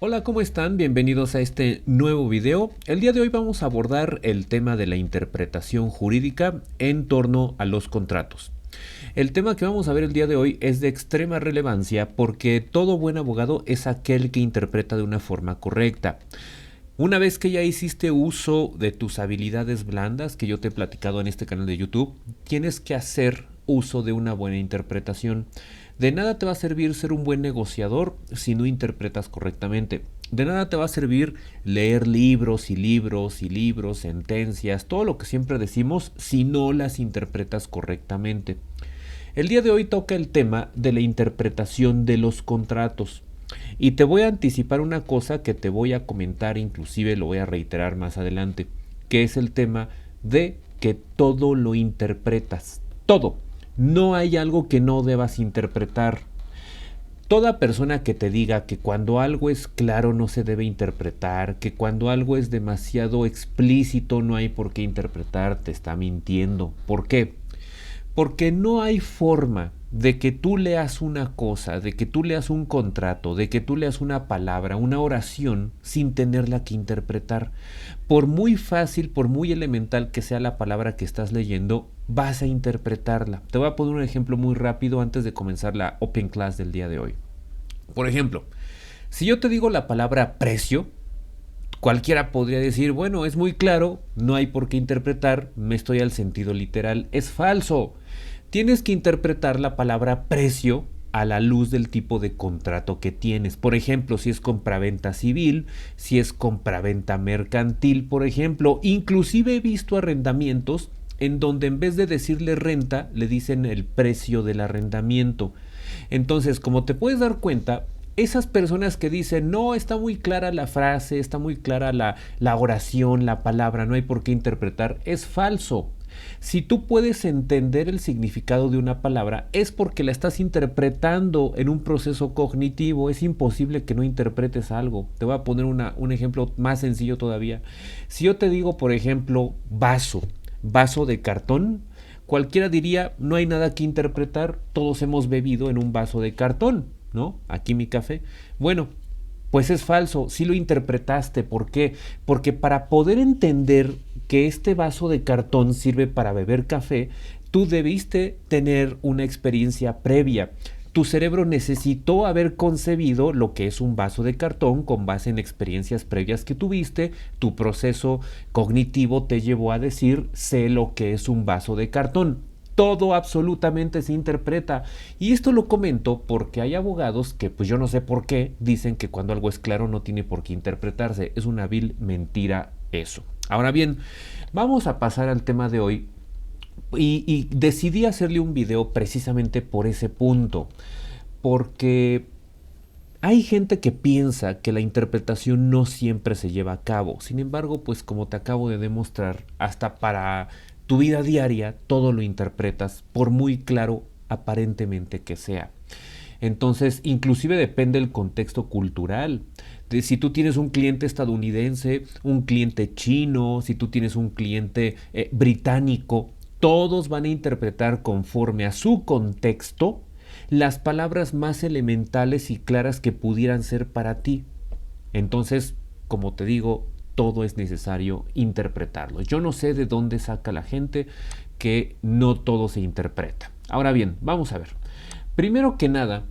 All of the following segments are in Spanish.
Hola, ¿cómo están? Bienvenidos a este nuevo video. El día de hoy vamos a abordar el tema de la interpretación jurídica en torno a los contratos. El tema que vamos a ver el día de hoy es de extrema relevancia porque todo buen abogado es aquel que interpreta de una forma correcta. Una vez que ya hiciste uso de tus habilidades blandas que yo te he platicado en este canal de YouTube, tienes que hacer uso de una buena interpretación. De nada te va a servir ser un buen negociador si no interpretas correctamente. De nada te va a servir leer libros y libros y libros, sentencias, todo lo que siempre decimos si no las interpretas correctamente. El día de hoy toca el tema de la interpretación de los contratos. Y te voy a anticipar una cosa que te voy a comentar, inclusive lo voy a reiterar más adelante, que es el tema de que todo lo interpretas. Todo. No hay algo que no debas interpretar. Toda persona que te diga que cuando algo es claro no se debe interpretar, que cuando algo es demasiado explícito no hay por qué interpretar, te está mintiendo. ¿Por qué? Porque no hay forma de que tú leas una cosa, de que tú leas un contrato, de que tú leas una palabra, una oración, sin tenerla que interpretar. Por muy fácil, por muy elemental que sea la palabra que estás leyendo, vas a interpretarla. Te voy a poner un ejemplo muy rápido antes de comenzar la Open Class del día de hoy. Por ejemplo, si yo te digo la palabra precio, cualquiera podría decir, bueno, es muy claro, no hay por qué interpretar, me estoy al sentido literal. Es falso. Tienes que interpretar la palabra precio a la luz del tipo de contrato que tienes. Por ejemplo, si es compraventa civil, si es compraventa mercantil, por ejemplo. Inclusive he visto arrendamientos en donde en vez de decirle renta, le dicen el precio del arrendamiento. Entonces, como te puedes dar cuenta, esas personas que dicen, no, está muy clara la frase, está muy clara la oración, la palabra, no hay por qué interpretar, es falso. Si tú puedes entender el significado de una palabra, es porque la estás interpretando en un proceso cognitivo. Es imposible que no interpretes algo. Te voy a poner un ejemplo más sencillo todavía. Si yo te digo, por ejemplo, vaso de cartón, cualquiera diría, no hay nada que interpretar, todos hemos bebido en un vaso de cartón, ¿no? Aquí mi café. Bueno, pues es falso, sí lo interpretaste. ¿Por qué? Porque para poder entender que este vaso de cartón sirve para beber café, tú debiste tener una experiencia previa. Tu cerebro necesitó haber concebido lo que es un vaso de cartón con base en experiencias previas que tuviste. Tu proceso cognitivo te llevó a decir, sé lo que es un vaso de cartón. Todo absolutamente se interpreta. Y esto lo comento porque hay abogados que, pues yo no sé por qué, dicen que cuando algo es claro no tiene por qué interpretarse. Es una vil mentira eso. Ahora bien, vamos a pasar al tema de hoy. Y decidí hacerle un video precisamente por ese punto. Porque hay gente que piensa que la interpretación no siempre se lleva a cabo. Sin embargo, pues como te acabo de demostrar, hasta para tu vida diaria todo lo interpretas, por muy claro aparentemente que sea. Entonces, inclusive depende del contexto cultural. De si tú tienes un cliente estadounidense, un cliente chino, si tú tienes un cliente británico, todos van a interpretar conforme a su contexto las palabras más elementales y claras que pudieran ser para ti. Entonces, como te digo, todo es necesario interpretarlo. Yo no sé de dónde saca la gente que no todo se interpreta. Ahora bien, vamos a ver. Primero que nada,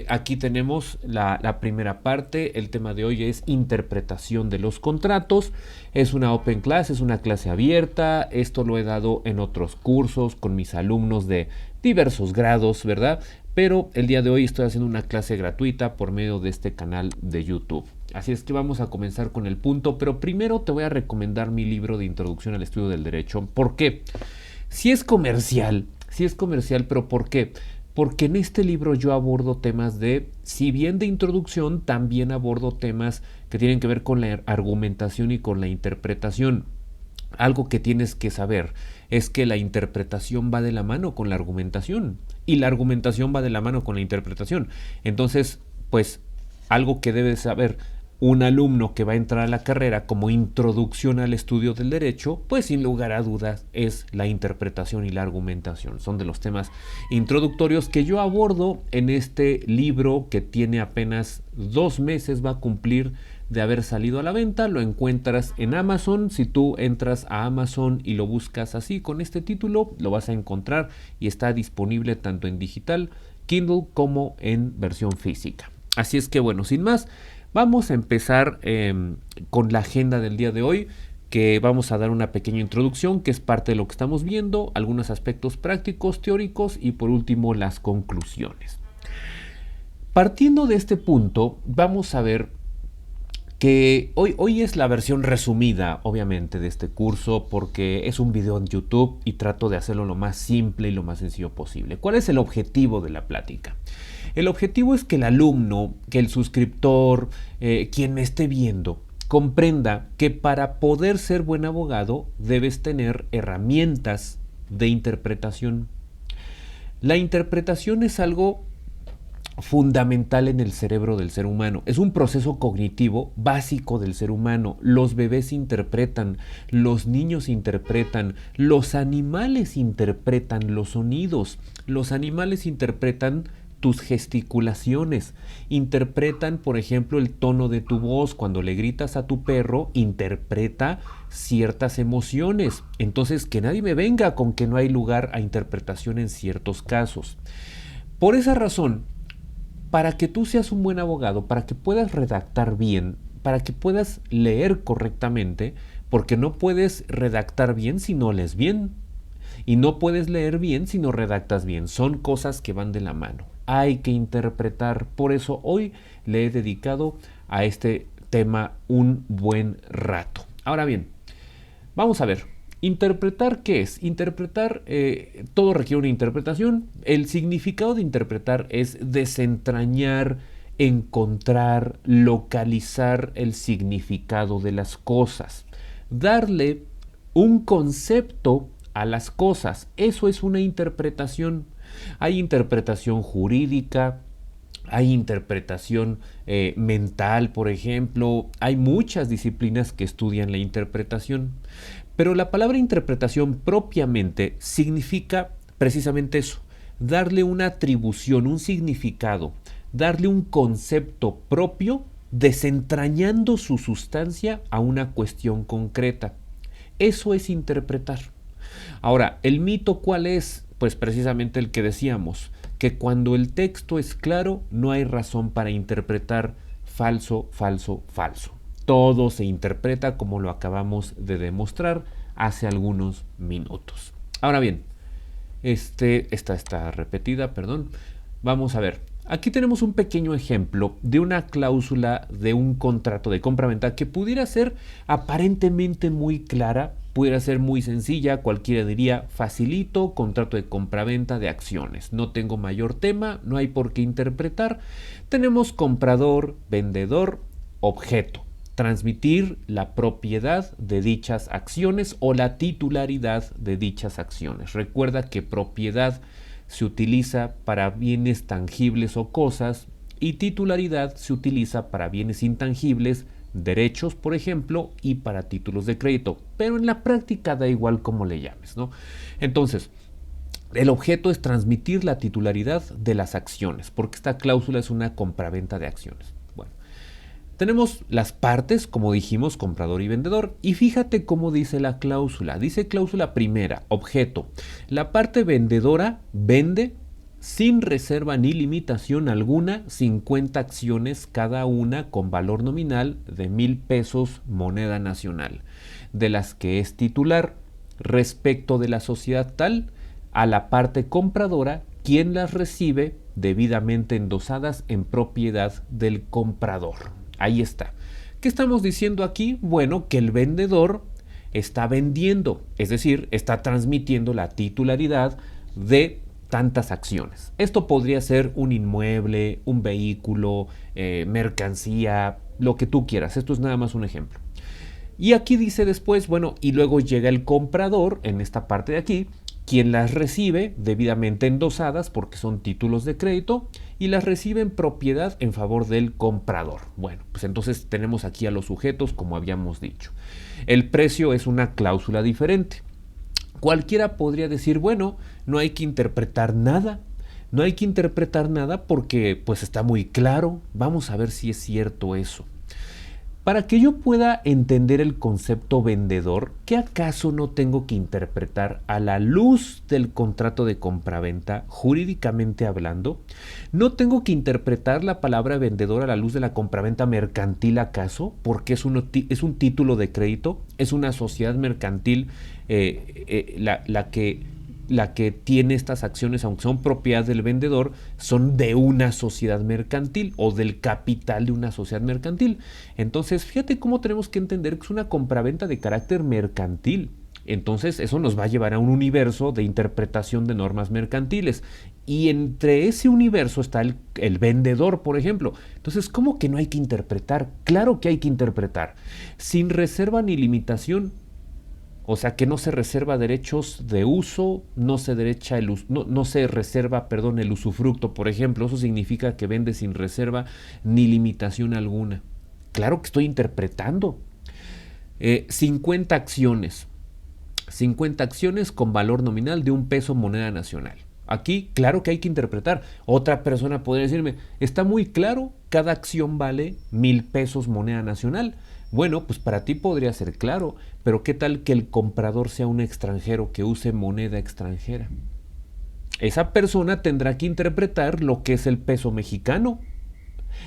aquí tenemos la primera parte. El tema de hoy es interpretación de los contratos. Es una open class, es una clase abierta. Esto lo he dado en otros cursos con mis alumnos de diversos grados, ¿verdad? Pero el día de hoy estoy haciendo una clase gratuita por medio de este canal de YouTube. Así es que vamos a comenzar con el punto, pero primero te voy a recomendar mi libro de Introducción al Estudio del Derecho. ¿Por qué? Si es comercial, pero ¿por qué? Porque en este libro yo abordo temas de, si bien de introducción, también abordo temas que tienen que ver con la argumentación y con la interpretación. Algo que tienes que saber es que la interpretación va de la mano con la argumentación y la argumentación va de la mano con la interpretación. Entonces, pues, algo que debes saber, un alumno que va a entrar a la carrera como introducción al estudio del derecho, pues sin lugar a dudas es la interpretación y la argumentación. Son de los temas introductorios que yo abordo en este libro que tiene apenas 2 meses, va a cumplir de haber salido a la venta. Lo encuentras en Amazon. Si tú entras a Amazon y lo buscas así con este título, lo vas a encontrar y está disponible tanto en digital, Kindle, como en versión física. Así es que bueno, sin más, vamos a empezar con la agenda del día de hoy, que vamos a dar una pequeña introducción, que es parte de lo que estamos viendo, algunos aspectos prácticos, teóricos y por último las conclusiones. Partiendo de este punto, vamos a ver que hoy es la versión resumida, obviamente, de este curso, porque es un video en YouTube y trato de hacerlo lo más simple y lo más sencillo posible. ¿Cuál es el objetivo de la plática? El objetivo es que el alumno, que el suscriptor, quien me esté viendo, comprenda que para poder ser buen abogado debes tener herramientas de interpretación. La interpretación es algo fundamental en el cerebro del ser humano. Es un proceso cognitivo básico del ser humano. Los bebés interpretan, los niños interpretan, los animales interpretan los sonidos, los animales interpretan tus gesticulaciones, interpretan, por ejemplo, el tono de tu voz. Cuando le gritas a tu perro, interpreta ciertas emociones. Entonces, que nadie me venga con que no hay lugar a interpretación en ciertos casos. Por esa razón, para que tú seas un buen abogado, para que puedas redactar bien, para que puedas leer correctamente, porque no puedes redactar bien si no lees bien, y no puedes leer bien si no redactas bien. Son cosas que van de la mano. Hay que interpretar. Por eso hoy le he dedicado a este tema un buen rato. Ahora bien, vamos a ver. ¿Interpretar qué es? Interpretar, todo requiere una interpretación. El significado de interpretar es desentrañar, encontrar, localizar el significado de las cosas. Darle un concepto a las cosas. Eso es una interpretación. Hay interpretación jurídica, hay interpretación mental, por ejemplo. Hay muchas disciplinas que estudian la interpretación. Pero la palabra interpretación propiamente significa precisamente eso, darle una atribución, un significado, darle un concepto propio, desentrañando su sustancia a una cuestión concreta. Eso es interpretar. Ahora, ¿el mito cuál es? Pues precisamente el que decíamos, que cuando el texto es claro, no hay razón para interpretar falso, falso, falso. Todo se interpreta como lo acabamos de demostrar hace algunos minutos. Ahora bien, esta está repetida, perdón. Vamos a ver. Aquí tenemos un pequeño ejemplo de una cláusula de un contrato de compra-venta que pudiera ser aparentemente muy clara, pudiera ser muy sencilla, cualquiera diría facilito, contrato de compra-venta de acciones. No tengo mayor tema, no hay por qué interpretar. Tenemos comprador, vendedor, objeto. Transmitir la propiedad de dichas acciones o la titularidad de dichas acciones. Recuerda que propiedad se utiliza para bienes tangibles o cosas y titularidad se utiliza para bienes intangibles, derechos, por ejemplo, y para títulos de crédito. Pero en la práctica da igual cómo le llames, ¿no? Entonces, el objeto es transmitir la titularidad de las acciones, porque esta cláusula es una compraventa de acciones. Tenemos las partes, como dijimos, comprador y vendedor. Y fíjate cómo dice la cláusula. Dice cláusula primera, objeto. La parte vendedora vende sin reserva ni limitación alguna 50 acciones cada una con valor nominal de 1,000 pesos moneda nacional, de las que es titular respecto de la sociedad tal a la parte compradora, quien las recibe debidamente endosadas en propiedad del comprador. Ahí está. ¿Qué estamos diciendo aquí? Bueno, que el vendedor está vendiendo, es decir, está transmitiendo la titularidad de tantas acciones. Esto podría ser un inmueble, un vehículo, mercancía, lo que tú quieras. Esto es nada más un ejemplo. Y aquí dice después, bueno, y luego llega el comprador en esta parte de aquí quien las recibe debidamente endosadas porque son títulos de crédito y las recibe en propiedad en favor del comprador. Bueno, pues entonces tenemos aquí a los sujetos como habíamos dicho. El precio es una cláusula diferente. Cualquiera podría decir, bueno, no hay que interpretar nada. No hay que interpretar nada porque pues está muy claro. Vamos a ver si es cierto eso. Para que yo pueda entender el concepto vendedor, ¿qué acaso no tengo que interpretar a la luz del contrato de compraventa, jurídicamente hablando? ¿No tengo que interpretar la palabra vendedor a la luz de la compraventa mercantil acaso? Porque es un título de crédito, es una sociedad mercantil la que tiene estas acciones, aunque son propiedad del vendedor, son de una sociedad mercantil o del capital de una sociedad mercantil. Entonces, fíjate cómo tenemos que entender que es una compraventa de carácter mercantil. Entonces, eso nos va a llevar a un universo de interpretación de normas mercantiles. Y entre ese universo está el vendedor, por ejemplo. Entonces, ¿cómo que no hay que interpretar? Claro que hay que interpretar. Sin reserva ni limitación. O sea que no se reserva derechos de uso, no se reserva, el usufructo, por ejemplo. Eso significa que vende sin reserva ni limitación alguna. Claro que estoy interpretando. 50 acciones. 50 acciones con valor nominal de $1 moneda nacional. Aquí, claro que hay que interpretar. Otra persona podría decirme, está muy claro, cada acción vale $1,000 moneda nacional. Bueno, pues para ti podría ser claro, pero ¿qué tal que el comprador sea un extranjero que use moneda extranjera? Esa persona tendrá que interpretar lo que es el peso mexicano,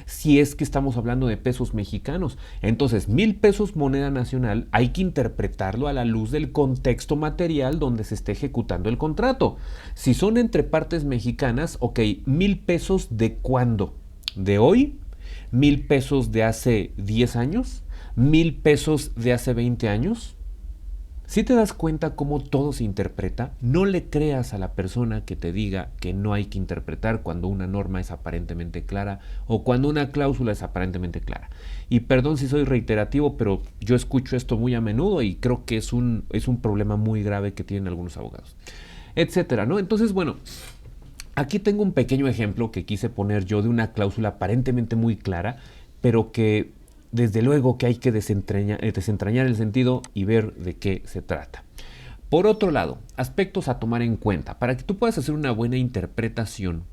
si es que estamos hablando de pesos mexicanos. Entonces, $1,000 moneda nacional hay que interpretarlo a la luz del contexto material donde se esté ejecutando el contrato. Si son entre partes mexicanas, ok, $1,000 ¿de cuándo? ¿De hoy? ¿$1,000 de hace 10 años? $1,000 de hace 20 años. Si te das cuenta cómo todo se interpreta, no le creas a la persona que te diga que no hay que interpretar cuando una norma es aparentemente clara o cuando una cláusula es aparentemente clara. Y perdón si soy reiterativo, pero yo escucho esto muy a menudo y creo que es un problema muy grave que tienen algunos abogados, etcétera, ¿no? Entonces, bueno, aquí tengo un pequeño ejemplo que quise poner yo de una cláusula aparentemente muy clara, pero que desde luego que hay que desentrañar el sentido y ver de qué se trata. Por otro lado, aspectos a tomar en cuenta. Para que tú puedas hacer una buena interpretación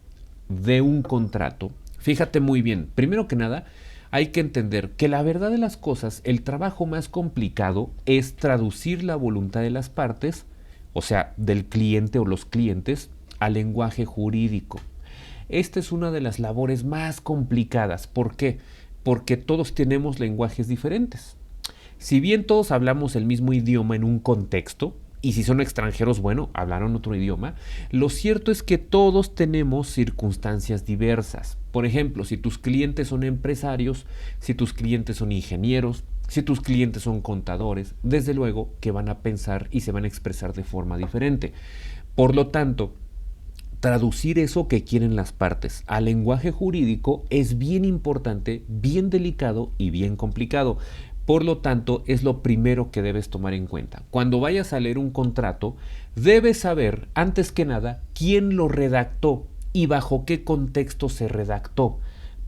de un contrato, fíjate muy bien. Primero que nada, hay que entender que la verdad de las cosas, el trabajo más complicado es traducir la voluntad de las partes, o sea, del cliente o los clientes, al lenguaje jurídico. Esta es una de las labores más complicadas. ¿Por qué? Porque todos tenemos lenguajes diferentes. Si bien todos hablamos el mismo idioma en un contexto, y si son extranjeros, bueno, hablaron otro idioma, lo cierto es que todos tenemos circunstancias diversas. Por ejemplo, si tus clientes son empresarios, si tus clientes son ingenieros, si tus clientes son contadores, desde luego que van a pensar y se van a expresar de forma diferente. Por lo tanto, traducir eso que quieren las partes al lenguaje jurídico es bien importante, bien delicado y bien complicado. Por lo tanto, es lo primero que debes tomar en cuenta. Cuando vayas a leer un contrato, debes saber, antes que nada, quién lo redactó y bajo qué contexto se redactó.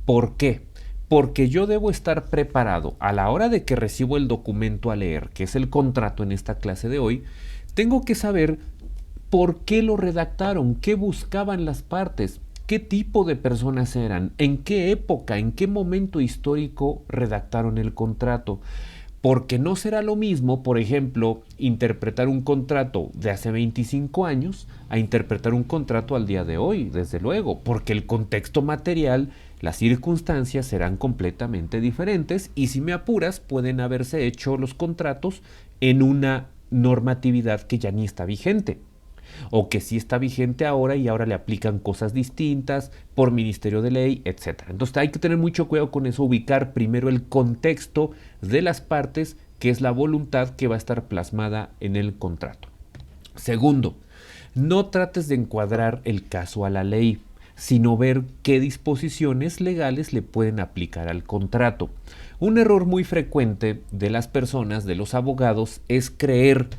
¿Por qué? Porque yo debo estar preparado a la hora de que recibo el documento a leer, que es el contrato en esta clase de hoy. Tengo que saber ¿por qué lo redactaron? ¿Qué buscaban las partes? ¿Qué tipo de personas eran? ¿En qué época, en qué momento histórico redactaron el contrato? Porque no será lo mismo, por ejemplo, interpretar un contrato de hace 25 años a interpretar un contrato al día de hoy, desde luego, porque el contexto material, las circunstancias serán completamente diferentes y si me apuras pueden haberse hecho los contratos en una normatividad que ya ni está vigente. O que sí está vigente ahora y ahora le aplican cosas distintas por ministerio de ley, etc. Entonces hay que tener mucho cuidado con eso, ubicar primero el contexto de las partes, que es la voluntad que va a estar plasmada en el contrato. Segundo, no trates de encuadrar el caso a la ley, sino ver qué disposiciones legales le pueden aplicar al contrato. Un error muy frecuente de las personas, de los abogados, es creer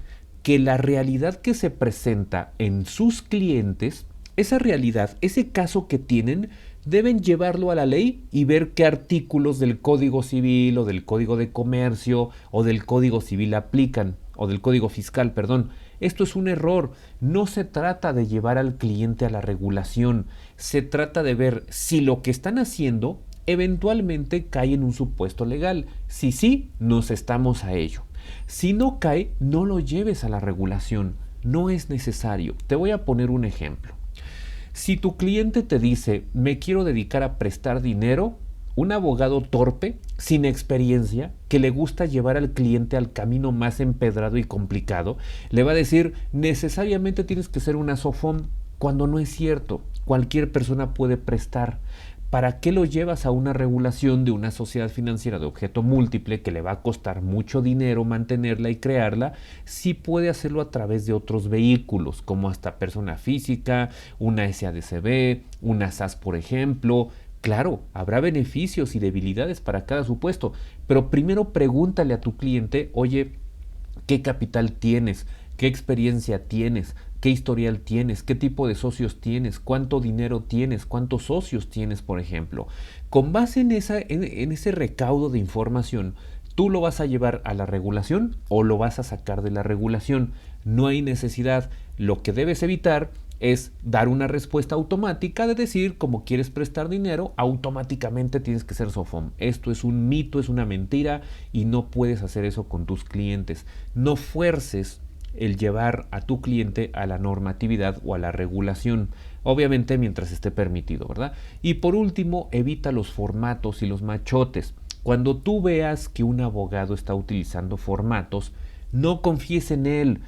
que la realidad que se presenta en sus clientes, esa realidad, ese caso que tienen, deben llevarlo a la ley y ver qué artículos del Código Civil o del Código de Comercio o del Código Civil aplican, o del Código Fiscal, perdón. Esto es un error. No se trata de llevar al cliente a la regulación. Se trata de ver si lo que están haciendo eventualmente cae en un supuesto legal. Si sí, nos estamos a ello. Si no cae, no lo lleves a la regulación. No es necesario. Te voy a poner un ejemplo. Si tu cliente te dice, me quiero dedicar a prestar dinero, un abogado torpe, sin experiencia, que le gusta llevar al cliente al camino más empedrado y complicado, le va a decir, necesariamente tienes que ser una SOFOM, cuando no es cierto. Cualquier persona puede prestar. ¿Para qué lo llevas a una regulación de una sociedad financiera de objeto múltiple que le va a costar mucho dinero mantenerla y crearla, si puede hacerlo a través de otros vehículos, como hasta persona física, una SADCB, una SAS, por ejemplo? Claro, habrá beneficios y debilidades para cada supuesto, pero primero pregúntale a tu cliente, oye, ¿qué capital tienes? ¿Qué experiencia tienes? ¿Qué historial tienes? ¿Qué tipo de socios tienes? ¿Cuánto dinero tienes? ¿Cuántos socios tienes, por ejemplo? Con base en ese recaudo de información, ¿tú lo vas a llevar a la regulación o lo vas a sacar de la regulación? No hay necesidad. Lo que debes evitar es dar una respuesta automática de decir, como quieres prestar dinero, automáticamente tienes que ser SOFOM. Esto es un mito, es una mentira y no puedes hacer eso con tus clientes. No fuerces el llevar a tu cliente a la normatividad o a la regulación, obviamente mientras esté permitido, ¿verdad? Y por último, evita los formatos y los machotes. Cuando tú veas que un abogado está utilizando formatos, no confíes en él.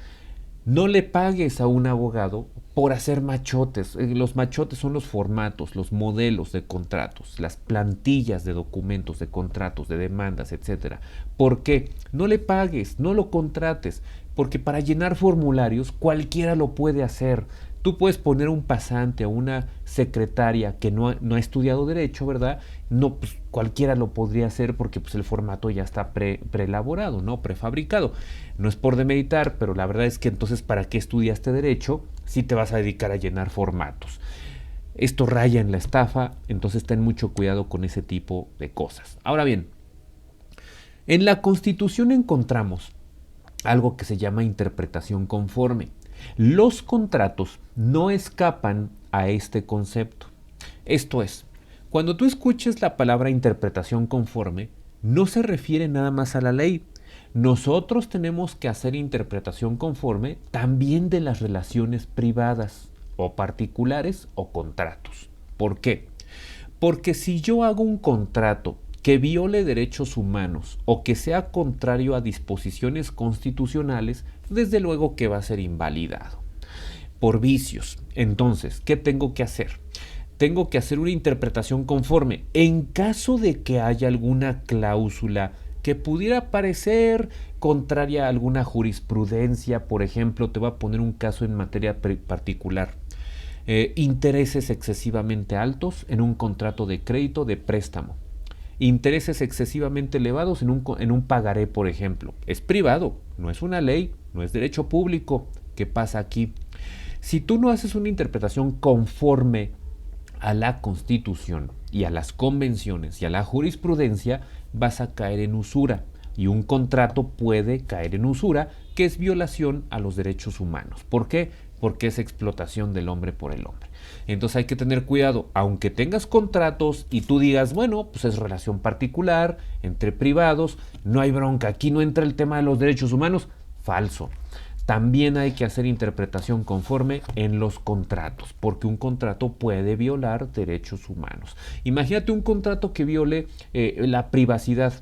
No le pagues a un abogado por hacer machotes. Los machotes son los formatos, los modelos de contratos, las plantillas de documentos, de contratos, de demandas, etc. ¿Por qué? No le pagues, no lo contrates, porque para llenar formularios cualquiera lo puede hacer. Tú puedes poner un pasante o una secretaria que no ha estudiado derecho, ¿verdad? No, pues cualquiera lo podría hacer porque pues, el formato ya está preelaborado, ¿no? Prefabricado. No es por demeritar, pero la verdad es que entonces, ¿para qué estudiaste derecho si te vas a dedicar a llenar formatos? Esto raya en la estafa, entonces ten mucho cuidado con ese tipo de cosas. Ahora bien, en la Constitución encontramos algo que se llama interpretación conforme. Los contratos no escapan a este concepto. Esto es, cuando tú escuches la palabra interpretación conforme, no se refiere nada más a la ley. Nosotros tenemos que hacer interpretación conforme también de las relaciones privadas o particulares o contratos. ¿Por qué? Porque si yo hago un contrato que viole derechos humanos o que sea contrario a disposiciones constitucionales, desde luego que va a ser invalidado por vicios. Entonces, ¿qué tengo que hacer? Tengo que hacer una interpretación conforme. En caso de que haya alguna cláusula que pudiera parecer contraria a alguna jurisprudencia, por ejemplo, te voy a poner un caso en materia particular. Intereses excesivamente altos en un contrato de crédito de préstamo. Intereses excesivamente elevados en un pagaré, por ejemplo. Es privado, no es una ley, no es derecho público. ¿Qué pasa aquí? Si tú no haces una interpretación conforme a la Constitución y a las convenciones y a la jurisprudencia, vas a caer en usura. Y un contrato puede caer en usura, que es violación a los derechos humanos. ¿Por qué? Porque es explotación del hombre por el hombre. Entonces hay que tener cuidado, aunque tengas contratos y tú digas, bueno, pues es relación particular, entre privados, no hay bronca, aquí no entra el tema de los derechos humanos. Falso. También hay que hacer interpretación conforme en los contratos, porque un contrato puede violar derechos humanos. Imagínate un contrato que viole la privacidad,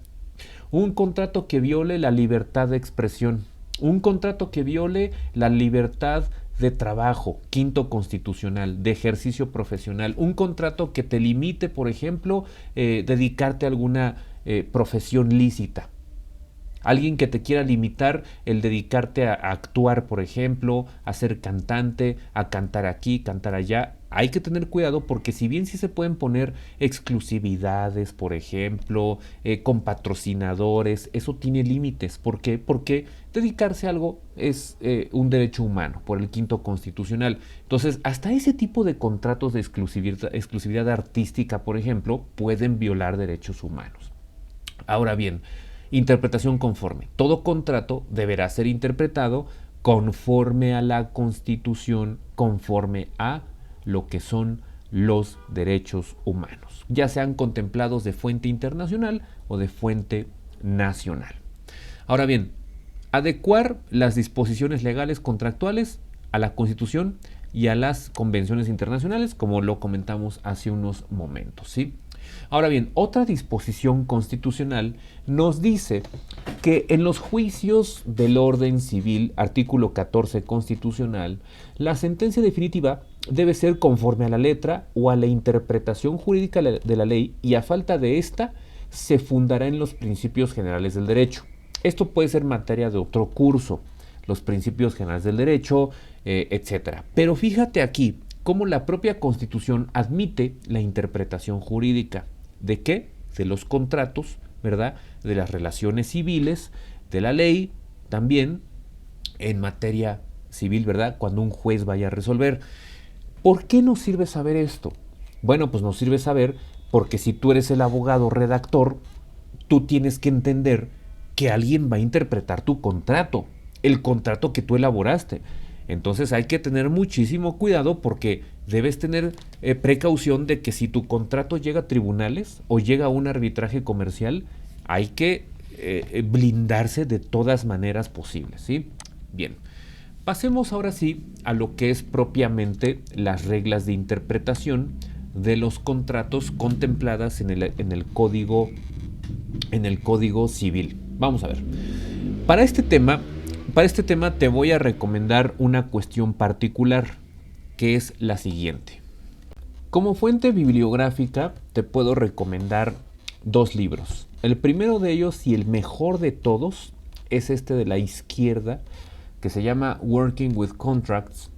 un contrato que viole la libertad de expresión, un contrato que viole la libertad de trabajo, quinto constitucional, de ejercicio profesional, un contrato que te limite, por ejemplo, dedicarte a alguna profesión lícita. Alguien que te quiera limitar el dedicarte a actuar, por ejemplo, a ser cantante, a cantar aquí, cantar allá. hay que tener cuidado porque si bien sí se pueden poner exclusividades, por ejemplo, con patrocinadores, eso tiene límites. ¿Por qué? Porque dedicarse a algo es un derecho humano por el quinto constitucional. Entonces, hasta ese tipo de contratos de exclusividad artística, por ejemplo, pueden violar derechos humanos. Ahora bien, interpretación conforme. Todo contrato deberá ser interpretado conforme a la Constitución, conforme a lo que son los derechos humanos, ya sean contemplados de fuente internacional o de fuente nacional. Ahora bien, adecuar las disposiciones legales contractuales a la Constitución y a las convenciones internacionales, como lo comentamos hace unos momentos, ¿sí? Ahora bien, otra disposición constitucional nos dice que en los juicios del orden civil, artículo 14 constitucional, la sentencia definitiva debe ser conforme a la letra o a la interpretación jurídica de la ley y a falta de esta se fundará en los principios generales del derecho. Esto puede ser materia de otro curso, los principios generales del derecho, etc. Pero fíjate aquí cómo la propia Constitución admite la interpretación jurídica. ¿De qué? De los contratos, ¿verdad? De las relaciones civiles, de la ley, también en materia civil, ¿verdad? Cuando un juez vaya a resolver. ¿Por qué nos sirve saber esto? Bueno, pues nos sirve saber porque si tú eres el abogado redactor, tú tienes que entender que alguien va a interpretar tu contrato, el contrato que tú elaboraste. Entonces hay que tener muchísimo cuidado porque debes tener precaución de que si tu contrato llega a tribunales o llega a un arbitraje comercial, hay que blindarse de todas maneras posibles, ¿sí? Bien, pasemos ahora sí a lo que es propiamente las reglas de interpretación de los contratos contempladas en el código civil. Vamos a ver. Para este tema te voy a recomendar una cuestión particular, que es la siguiente. Como fuente bibliográfica te puedo recomendar dos libros. El primero de ellos y el mejor de todos es este de la izquierda, que se llama Working with Contracts,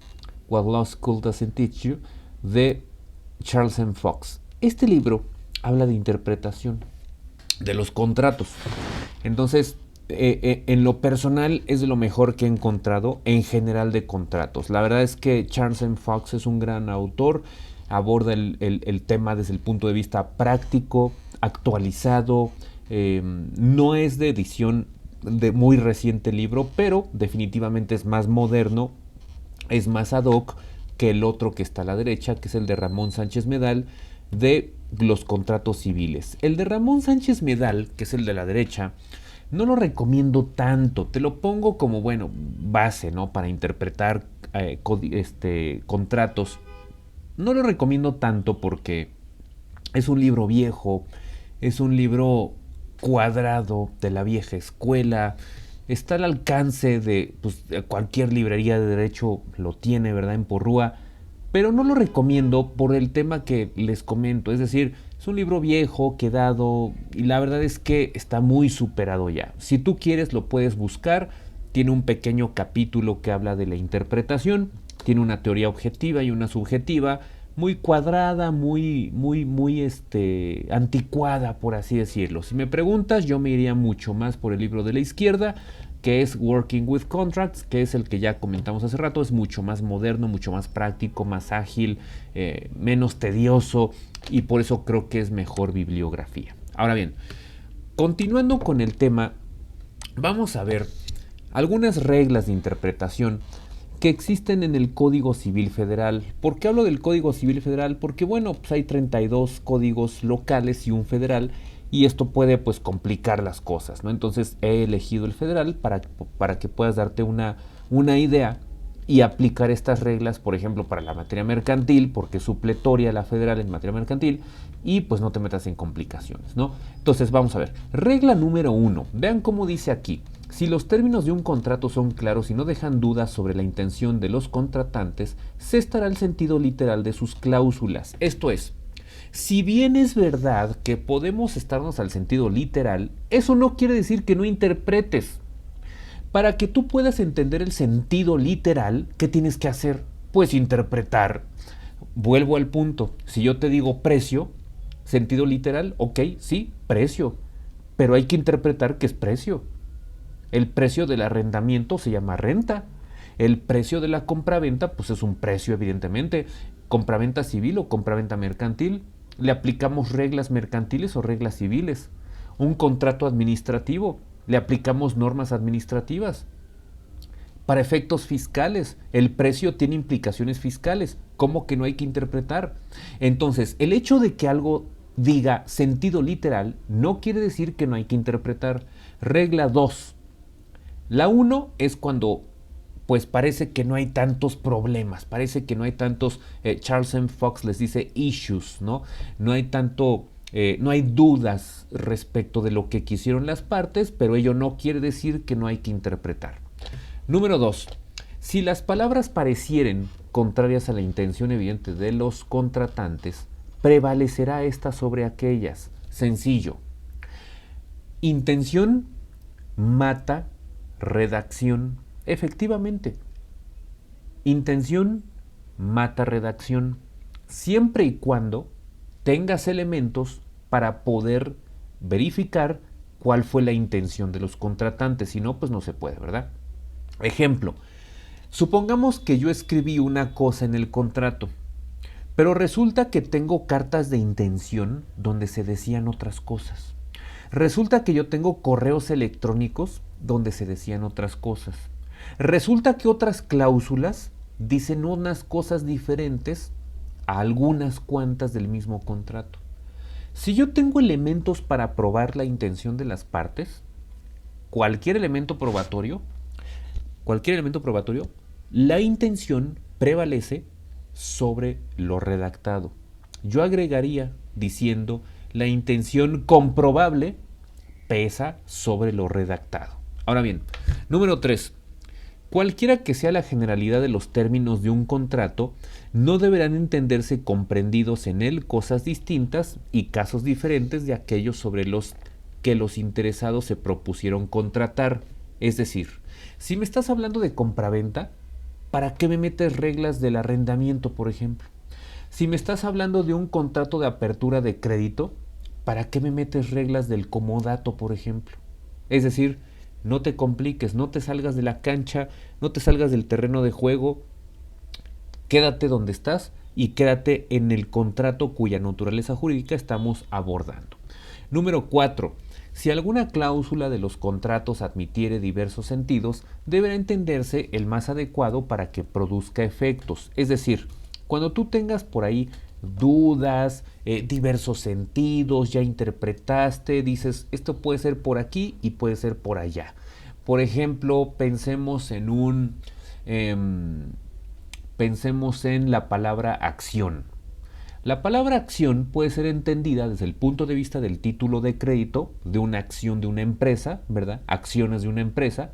What Law School Doesn't Teach You, de Charles M. Fox. Este libro habla de interpretación de los contratos. Entonces, en lo personal es de lo mejor que he encontrado en general de contratos. La verdad es que Charles M. Fox es un gran autor, aborda el tema desde el punto de vista práctico, actualizado, no es de edición de muy reciente libro, pero definitivamente es más moderno, es más ad hoc que el otro que está a la derecha, que es el de Ramón Sánchez Medal, de los contratos civiles. El de Ramón Sánchez Medal, que es el de la derecha, no lo recomiendo tanto, te lo pongo como, bueno, base, ¿no? Para interpretar contratos. No lo recomiendo tanto porque es un libro viejo, es un libro cuadrado de la vieja escuela, está al alcance de cualquier librería de derecho, lo tiene, ¿verdad? En Porrúa, pero no lo recomiendo por el tema que les comento, es decir, es un libro viejo, quedado, y la verdad es que está muy superado ya. Si tú quieres lo puedes buscar, tiene un pequeño capítulo que habla de la interpretación, tiene una teoría objetiva y una subjetiva, muy cuadrada, muy anticuada, por así decirlo. Si me preguntas, yo me iría mucho más por el libro de la izquierda, que es Working with Contracts, que es el que ya comentamos hace rato, es mucho más moderno, mucho más práctico, más ágil, menos tedioso, y por eso creo que es mejor bibliografía. Ahora bien, continuando con el tema, vamos a ver algunas reglas de interpretación que existen en el Código Civil Federal. ¿Por qué hablo del Código Civil Federal? Porque bueno, pues hay 32 códigos locales y un federal, y esto puede pues complicar las cosas, ¿no? Entonces he elegido el federal para que puedas darte una idea y aplicar estas reglas, por ejemplo, para la materia mercantil, porque es supletoria la federal en materia mercantil, y pues no te metas en complicaciones, ¿no? Entonces vamos a ver. Regla número 1. Vean cómo dice aquí. Si los términos de un contrato son claros y no dejan dudas sobre la intención de los contratantes, se estará el sentido literal de sus cláusulas. Esto es, si bien es verdad que podemos estarnos al sentido literal, eso no quiere decir que no interpretes. Para que tú puedas entender el sentido literal, ¿qué tienes que hacer? Pues interpretar. Vuelvo al punto. Si yo te digo precio, sentido literal, ok, sí, precio. Pero hay que interpretar que es precio. El precio del arrendamiento se llama renta. El precio de la compraventa, pues es un precio, evidentemente. Compraventa civil o compraventa mercantil. Le aplicamos reglas mercantiles o reglas civiles. Un contrato administrativo. Le aplicamos normas administrativas. Para efectos fiscales, el precio tiene implicaciones fiscales. ¿Cómo que no hay que interpretar? Entonces, el hecho de que algo diga sentido literal no quiere decir que no hay que interpretar. Regla 2. La 1 es cuando pues parece que no hay tantos problemas, parece que no hay tantos, Charles M. Fox les dice issues, ¿no? No hay tanto, no hay dudas respecto de lo que quisieron las partes, pero ello no quiere decir que no hay que interpretar. Número 2. Si las palabras parecieren contrarias a la intención evidente de los contratantes, prevalecerá esta sobre aquellas. Sencillo. Intención mata redacción. Efectivamente. Intención mata redacción. Siempre y cuando tengas elementos para poder verificar cuál fue la intención de los contratantes. Si no, pues no se puede, ¿verdad? Ejemplo, supongamos que yo escribí una cosa en el contrato, pero resulta que tengo cartas de intención donde se decían otras cosas. Resulta que yo tengo correos electrónicos donde se decían otras cosas. Resulta que otras cláusulas dicen unas cosas diferentes a algunas cuantas del mismo contrato. Si yo tengo elementos para probar la intención de las partes, cualquier elemento probatorio, la intención prevalece sobre lo redactado. Yo agregaría diciendo la intención comprobable pesa sobre lo redactado. Ahora bien, número 3. Cualquiera que sea la generalidad de los términos de un contrato, no deberán entenderse comprendidos en él cosas distintas y casos diferentes de aquellos sobre los que los interesados se propusieron contratar. Es decir, si me estás hablando de compraventa, ¿para qué me metes reglas del arrendamiento, por ejemplo? Si me estás hablando de un contrato de apertura de crédito, ¿para qué me metes reglas del comodato, por ejemplo? Es decir, no te compliques, no te salgas de la cancha, no te salgas del terreno de juego, quédate donde estás y quédate en el contrato cuya naturaleza jurídica estamos abordando. Número 4. Si alguna cláusula de los contratos admitiere diversos sentidos, deberá entenderse el más adecuado para que produzca efectos. Es decir, cuando tú tengas por ahí dudas, diversos sentidos, ya interpretaste, dices, esto puede ser por aquí y puede ser por allá. Por ejemplo, pensemos en la palabra acción. La palabra acción puede ser entendida desde el punto de vista del título de crédito de una acción de una empresa, ¿verdad? Acciones de una empresa,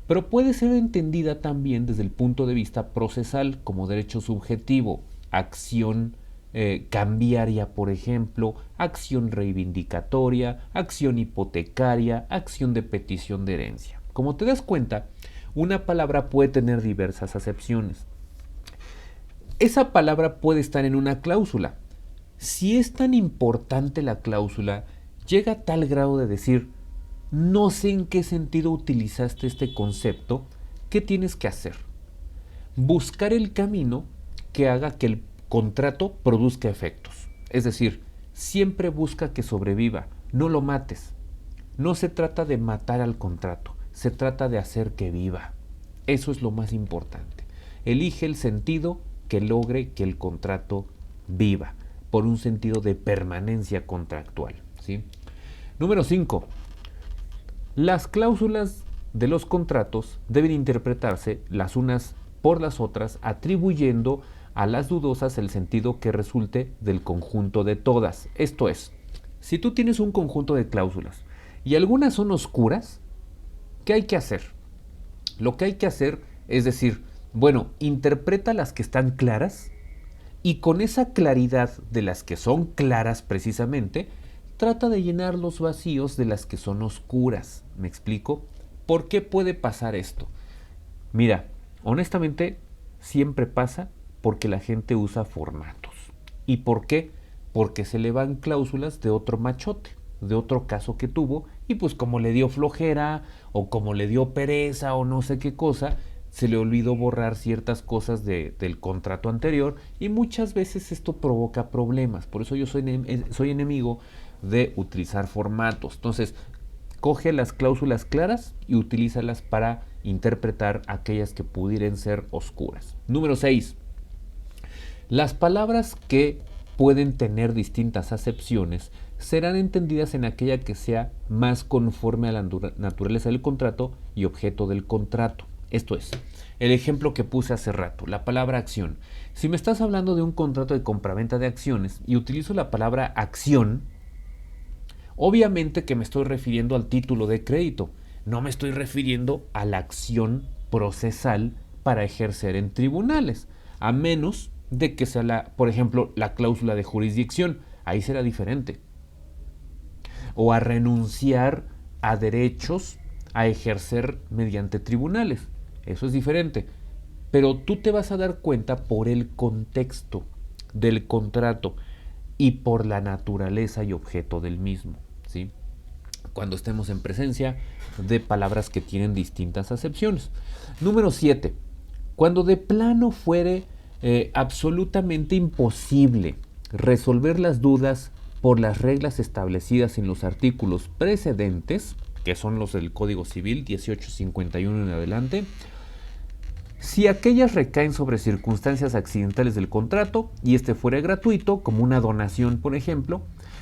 pero puede ser entendida también desde el punto de vista procesal como derecho subjetivo, acción cambiaria, por ejemplo, acción reivindicatoria, acción hipotecaria, acción de petición de herencia. Como te das cuenta, una palabra puede tener diversas acepciones. Esa palabra puede estar en una cláusula. Si es tan importante la cláusula, llega a tal grado de decir, no sé en qué sentido utilizaste este concepto, ¿qué tienes que hacer? Buscar el camino que haga que el contrato produzca efectos. Es decir, siempre busca que sobreviva, no lo mates. No se trata de matar al contrato, se trata de hacer que viva. Eso es lo más importante. Elige el sentido que logre que el contrato viva, por un sentido de permanencia contractual, ¿sí? Número 5. Las cláusulas de los contratos deben interpretarse las unas por las otras, atribuyendo a las dudosas el sentido que resulte del conjunto de todas. Esto es, si tú tienes un conjunto de cláusulas y algunas son oscuras, ¿qué hay que hacer? Lo que hay que hacer es decir, bueno, interpreta las que están claras y con esa claridad de las que son claras precisamente, trata de llenar los vacíos de las que son oscuras. ¿Me explico? ¿Por qué puede pasar esto? Mira, honestamente, siempre pasa porque la gente usa formatos. ¿Y por qué? Porque se le van cláusulas de otro machote, de otro caso que tuvo, y pues como le dio flojera o como le dio pereza o no sé qué cosa, se le olvidó borrar ciertas cosas del contrato anterior, y muchas veces esto provoca problemas. Por eso yo soy enemigo de utilizar formatos. Entonces, coge las cláusulas claras y utilízalas para interpretar aquellas que pudieran ser oscuras. Número 6. Las palabras que pueden tener distintas acepciones serán entendidas en aquella que sea más conforme a la naturaleza del contrato y objeto del contrato. Esto es, el ejemplo que puse hace rato, la palabra acción. Si me estás hablando de un contrato de compraventa de acciones y utilizo la palabra acción, obviamente que me estoy refiriendo al título de crédito, no me estoy refiriendo a la acción procesal para ejercer en tribunales, a menos de que sea, por ejemplo, la cláusula de jurisdicción. Ahí será diferente. O a renunciar a derechos a ejercer mediante tribunales. Eso es diferente. Pero tú te vas a dar cuenta por el contexto del contrato y por la naturaleza y objeto del mismo, ¿sí? Cuando estemos en presencia de palabras que tienen distintas acepciones. Número 7. Cuando de plano fuere absolutamente imposible resolver las dudas por las reglas establecidas en los artículos precedentes, que son los del Código Civil 1851 en adelante, si aquellas recaen sobre circunstancias accidentales del contrato y este fuera gratuito, como una donación por ejemplo,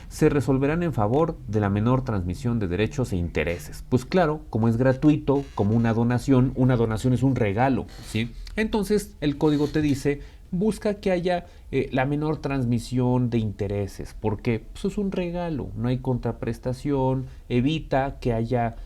se resolverán en favor de la menor transmisión de derechos e intereses. Pues claro, como es gratuito, como una donación es un regalo, ¿sí? Entonces el código te dice, busca que haya la menor transmisión de intereses, porque pues, es un regalo, no hay contraprestación, evita que haya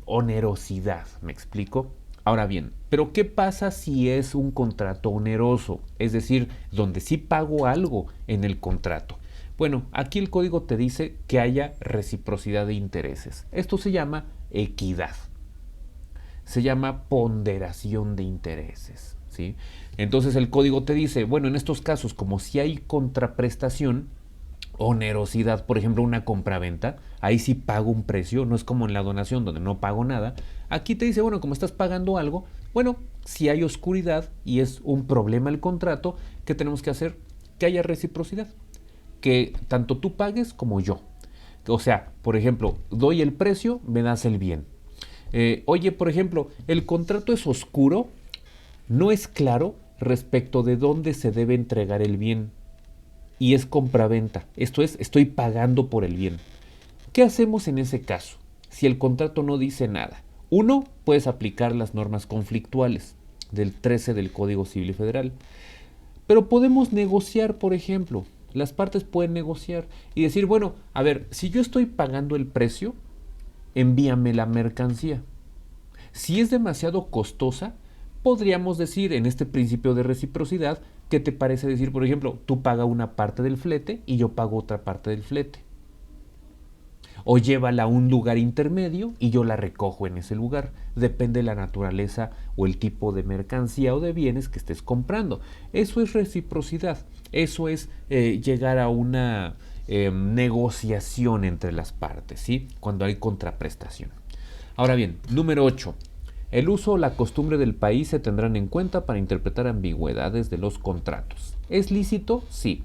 onerosidad, ¿me explico? Ahora bien, ¿pero qué pasa si es un contrato oneroso? Es decir, donde sí pago algo en el contrato. Bueno, aquí el código te dice que haya reciprocidad de intereses. Esto se llama equidad. Se llama ponderación de intereses, ¿sí? Entonces el código te dice, bueno, en estos casos, como si hay contraprestación, onerosidad, por ejemplo, una compraventa, ahí sí pago un precio, no es como en la donación donde no pago nada. Aquí te dice, bueno, como estás pagando algo, bueno, si hay oscuridad y es un problema el contrato, ¿qué tenemos que hacer? Que haya reciprocidad, que tanto tú pagues como yo. O sea, por ejemplo, doy el precio, me das el bien. Oye, por ejemplo, el contrato es oscuro, no es claro respecto de dónde se debe entregar el bien. Y es compraventa. Esto es, estoy pagando por el bien. ¿Qué hacemos en ese caso? Si el contrato no dice nada. Uno, puedes aplicar las normas conflictuales del 13 del Código Civil Federal. Pero podemos negociar, por ejemplo. Las partes pueden negociar y decir, bueno, a ver, si yo estoy pagando el precio, envíame la mercancía. Si es demasiado costosa, podríamos decir en este principio de reciprocidad, ¿qué te parece decir, por ejemplo, tú pagas una parte del flete y yo pago otra parte del flete? O llévala a un lugar intermedio y yo la recojo en ese lugar. Depende de la naturaleza o el tipo de mercancía o de bienes que estés comprando. Eso es reciprocidad. Eso es llegar a una negociación entre las partes, ¿sí? Cuando hay contraprestación. Ahora bien, número 8. El uso o la costumbre del país se tendrán en cuenta para interpretar ambigüedades de los contratos. ¿Es lícito? Sí.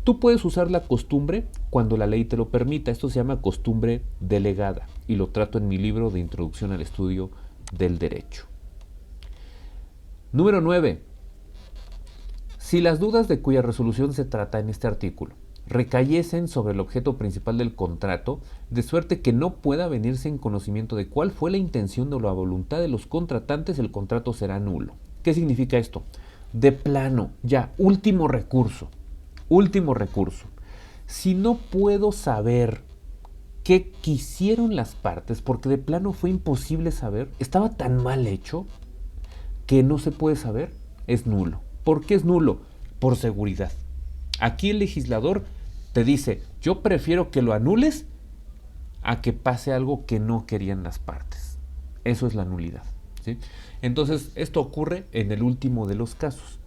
Tú puedes usar la costumbre cuando la ley te lo permita. Esto se llama costumbre delegada y lo trato en mi libro de Introducción al Estudio del Derecho. Número 9. Si las dudas de cuya resolución se trata en este artículo recayesen sobre el objeto principal del contrato, de suerte que no pueda venirse en conocimiento de cuál fue la intención o la voluntad de los contratantes, el contrato será nulo. ¿Qué significa esto? De plano, ya, último recurso. Último recurso. Si no puedo saber qué quisieron las partes, porque de plano fue imposible saber, estaba tan mal hecho que no se puede saber, es nulo. ¿Por qué es nulo? Por seguridad. Aquí el legislador te dice, yo prefiero que lo anules a que pase algo que no querían las partes. Eso es la nulidad, ¿sí? Entonces, esto ocurre en el último de los casos.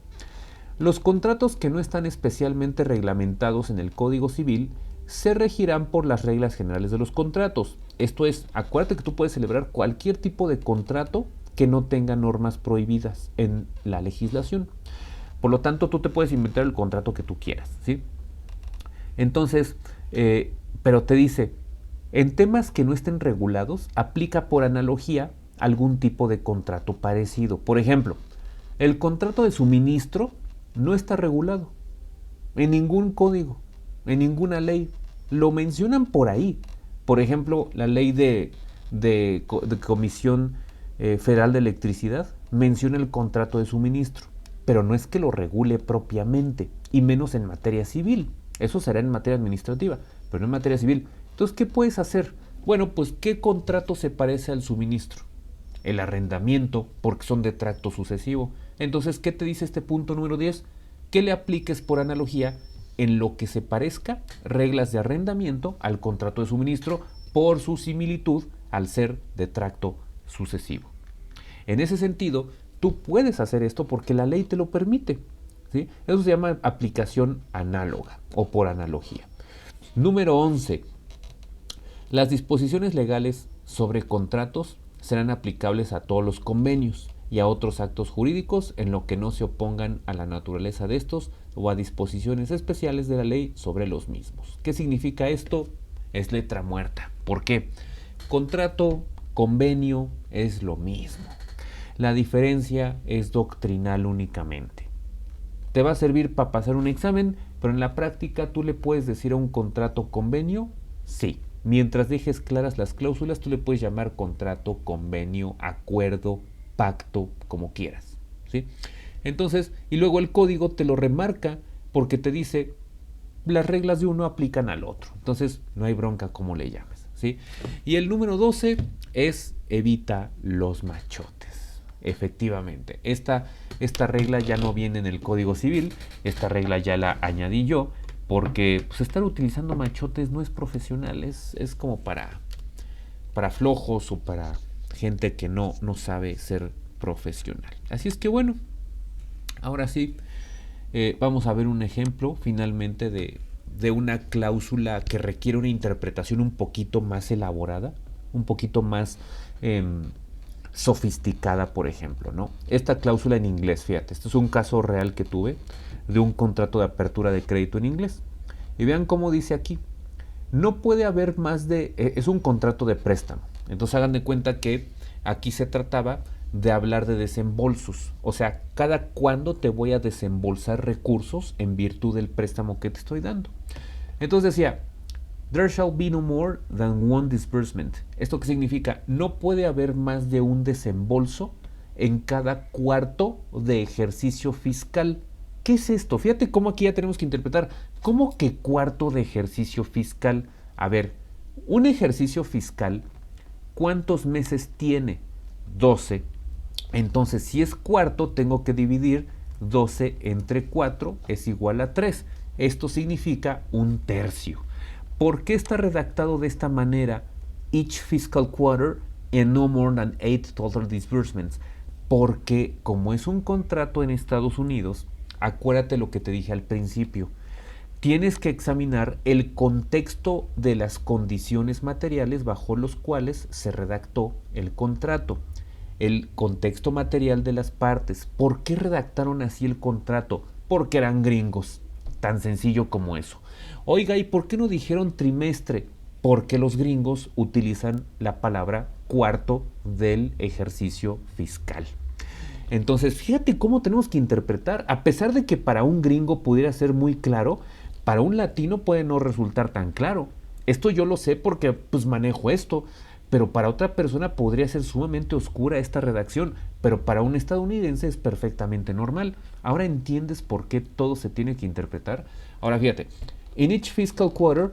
Los contratos que no están especialmente reglamentados en el Código Civil se regirán por las reglas generales de los contratos. Esto es, acuérdate que tú puedes celebrar cualquier tipo de contrato que no tenga normas prohibidas en la legislación. Por lo tanto, tú te puedes inventar el contrato que tú quieras, ¿sí? Entonces, pero te dice, en temas que no estén regulados, aplica por analogía algún tipo de contrato parecido. Por ejemplo, el contrato de suministro no está regulado en ningún código, en ninguna ley. Lo mencionan por ahí. Por ejemplo, la ley de Comisión Federal de Electricidad menciona el contrato de suministro, pero no es que lo regule propiamente, y menos en materia civil. Eso será en materia administrativa, pero no en materia civil. Entonces, ¿qué puedes hacer? Bueno, pues, ¿qué contrato se parece al suministro? El arrendamiento, porque son de tracto sucesivo. Entonces, ¿qué te dice este punto número 10? Que le apliques por analogía en lo que se parezca reglas de arrendamiento al contrato de suministro por su similitud al ser de tracto sucesivo. En ese sentido, tú puedes hacer esto porque la ley te lo permite, ¿sí? Eso se llama aplicación análoga o por analogía. Número 11. Las disposiciones legales sobre contratos serán aplicables a todos los convenios y a otros actos jurídicos en lo que no se opongan a la naturaleza de estos o a disposiciones especiales de la ley sobre los mismos. ¿Qué significa esto? Es letra muerta. ¿Por qué? Contrato, convenio es lo mismo. La diferencia es doctrinal únicamente. Te va a servir para pasar un examen, pero en la práctica tú le puedes decir a un contrato convenio, sí. Mientras dejes claras las cláusulas, tú le puedes llamar contrato, convenio, acuerdo, pacto, como quieras, ¿sí? Entonces, y luego el código te lo remarca porque te dice las reglas de uno aplican al otro. Entonces, no hay bronca como le llames, ¿sí? Y el número 12 es evita los machotes. Efectivamente, esta regla ya no viene en el Código Civil, esta regla ya la añadí yo, porque pues, estar utilizando machotes no es profesional, es como para flojos o para gente que no sabe ser profesional. Así es que bueno, ahora sí, vamos a ver un ejemplo finalmente de una cláusula que requiere una interpretación un poquito más elaborada, un poquito más sofisticada, por ejemplo, ¿no? Esta cláusula en inglés, fíjate, este es un caso real que tuve de un contrato de apertura de crédito en inglés. Y vean cómo dice aquí, no puede haber más de... es un contrato de préstamo. Entonces hagan de cuenta que aquí se trataba de hablar de desembolsos. O sea, cada cuándo te voy a desembolsar recursos en virtud del préstamo que te estoy dando. Entonces decía, there shall be no more than one disbursement. ¿Esto qué significa? No puede haber más de un desembolso en cada cuarto de ejercicio fiscal. ¿Qué es esto? Fíjate cómo aquí ya tenemos que interpretar. ¿Cómo que cuarto de ejercicio fiscal? A ver, un ejercicio fiscal, ¿cuántos meses tiene? 12. Entonces, si es cuarto, tengo que dividir 12 entre 4 es igual a 3. Esto significa un tercio. ¿Por qué está redactado de esta manera? Each fiscal quarter and no more than 8 total disbursements. Porque como es un contrato en Estados Unidos, acuérdate lo que te dije al principio. Tienes que examinar el contexto de las condiciones materiales bajo los cuales se redactó el contrato. El contexto material de las partes. ¿Por qué redactaron así el contrato? Porque eran gringos. Tan sencillo como eso. Oiga, ¿y por qué no dijeron trimestre? Porque los gringos utilizan la palabra cuarto del ejercicio fiscal. Entonces, fíjate cómo tenemos que interpretar, a pesar de que para un gringo pudiera ser muy claro, para un latino puede no resultar tan claro. Esto yo lo sé porque pues manejo esto, pero para otra persona podría ser sumamente oscura esta redacción, pero para un estadounidense es perfectamente normal. Ahora entiendes por qué todo se tiene que interpretar. Ahora fíjate, in each fiscal quarter,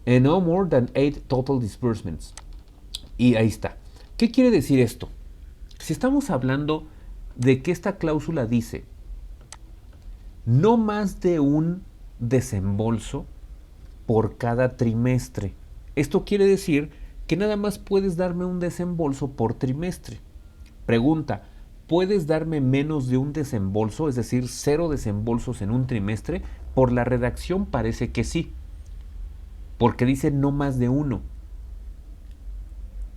and no more than 8 total disbursements. Y ahí está. ¿Qué quiere decir esto? Si estamos hablando de que esta cláusula dice no más de un desembolso por cada trimestre. Esto quiere decir que nada más puedes darme un desembolso por trimestre. Pregunta, ¿puedes darme menos de un desembolso, es decir, 0 desembolsos en un trimestre? Por la redacción parece que sí, porque dice no más de uno,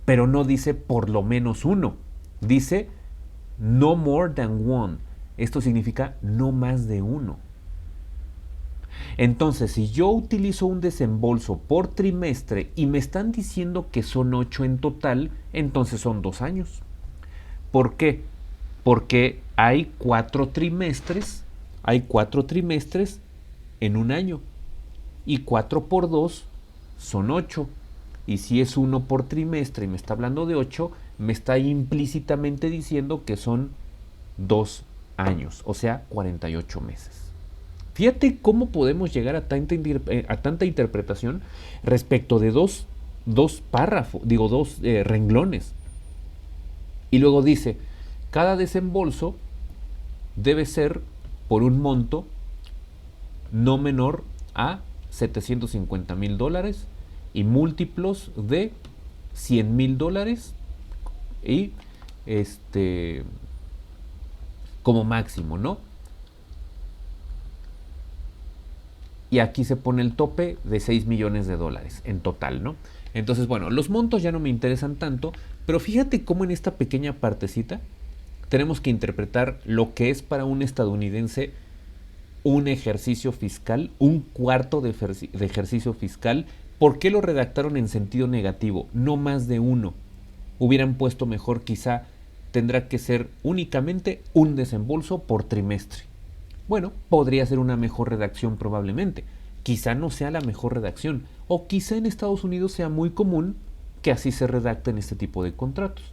pero no dice por lo menos uno, dice no more than one. Esto significa no más de uno. Entonces, si yo utilizo un desembolso por trimestre y me están diciendo que son 8 en total, entonces son 2 años. ¿Por qué? Porque hay 4 trimestres, en un año. Y 4 por 2 son 8. Y si es 1 por trimestre y me está hablando de 8, me está implícitamente diciendo que son 2 años, o sea, 48 meses. Fíjate cómo podemos llegar a tanta interpretación respecto de dos párrafos, dos renglones. Y luego dice, cada desembolso debe ser por un monto no menor a $750,000 y múltiplos de $100,000 y como máximo, ¿no? Y aquí se pone el tope de $6 millones en total, ¿no? Entonces, bueno, los montos ya no me interesan tanto, pero fíjate cómo en esta pequeña partecita tenemos que interpretar lo que es para un estadounidense un ejercicio fiscal, un cuarto de ejercicio fiscal. ¿Por qué lo redactaron en sentido negativo? No más de uno. Hubieran puesto mejor, quizá tendrá que ser únicamente un desembolso por trimestre. Bueno, podría ser una mejor redacción probablemente. Quizá no sea la mejor redacción. O quizá en Estados Unidos sea muy común que así se redacten este tipo de contratos.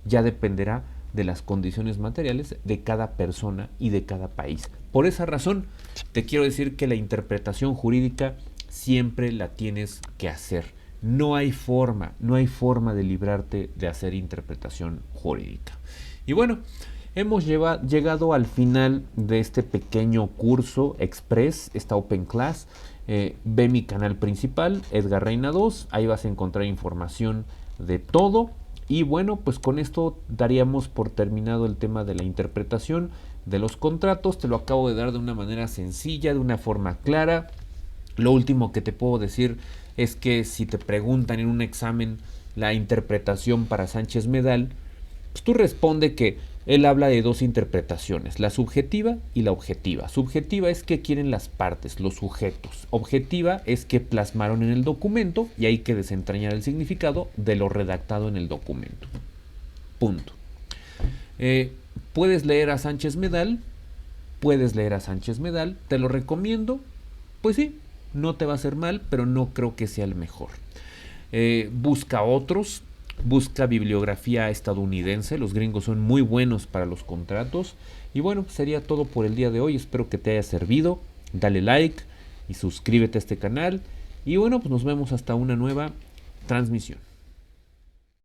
Ya dependerá de las condiciones materiales de cada persona y de cada país. Por esa razón, te quiero decir que la interpretación jurídica siempre la tienes que hacer. No hay forma de librarte de hacer interpretación jurídica. Y bueno, hemos llegado al final de este pequeño curso express, esta Open Class. Ve mi canal principal, Edgar Reina 2, ahí vas a encontrar información de todo. Y bueno, pues con esto daríamos por terminado el tema de la interpretación de los contratos. Te lo acabo de dar de una manera sencilla, de una forma clara. Lo último que te puedo decir es que si te preguntan en un examen la interpretación para Sánchez Medal, pues tú responde que él habla de dos interpretaciones, la subjetiva y la objetiva. Subjetiva es que quieren las partes, los sujetos. Objetiva es que plasmaron en el documento y hay que desentrañar el significado de lo redactado en el documento. Punto. Puedes leer a Sánchez Medal, te lo recomiendo. Pues sí, no te va a hacer mal, pero no creo que sea el mejor. Busca otros. Busca bibliografía estadounidense, los gringos son muy buenos para los contratos. Y bueno, sería todo por el día de hoy, espero que te haya servido. Dale like y suscríbete a este canal. Y bueno, pues nos vemos hasta una nueva transmisión.